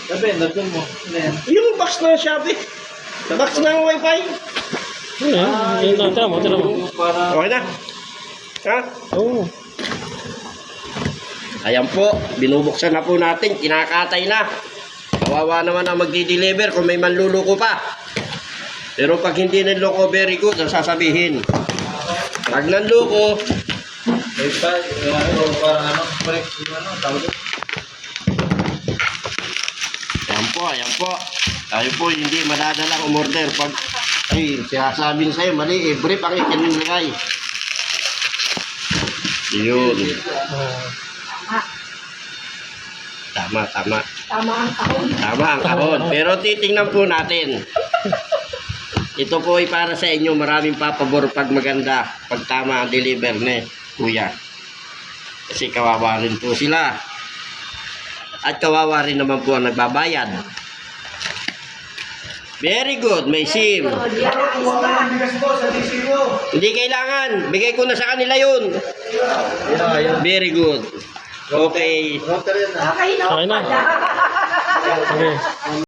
Sabi, nagdun mo. Ano yan? Yung box na Shopee. Box ng wifi. Yun, tira mo. Para... Okay na. Ha? Oo. Ayan po, binubuksan na po natin, kinakatay na. Kawawa naman ang magdi-deliver kung may manluluko pa. Pero pag hindi nanloko, very good, ang sasabihin. Pag nanloko, May pa, para ano, break, ano, tawag doon. ayan po. Tayo po hindi madadalang umorder. Pag, ay, sinasabing sa'yo, mali, brief ang ikinilagay. Yun. Tama. Tama ang kahon. Tama ang kahon. Pero titingnan po natin. Ito po ay para sa inyo. Maraming papabor pag maganda. Pag tama ang deliver ni kuya. Kasi kawawa rin po sila. At kawawa rin naman po ang nagbabayad. Very good. May SIM. Hindi kailangan. Bigay ko na sa kanila yun. Ayun. Very good. Okay. Router yan na. Okay, no? Okay na. Okay.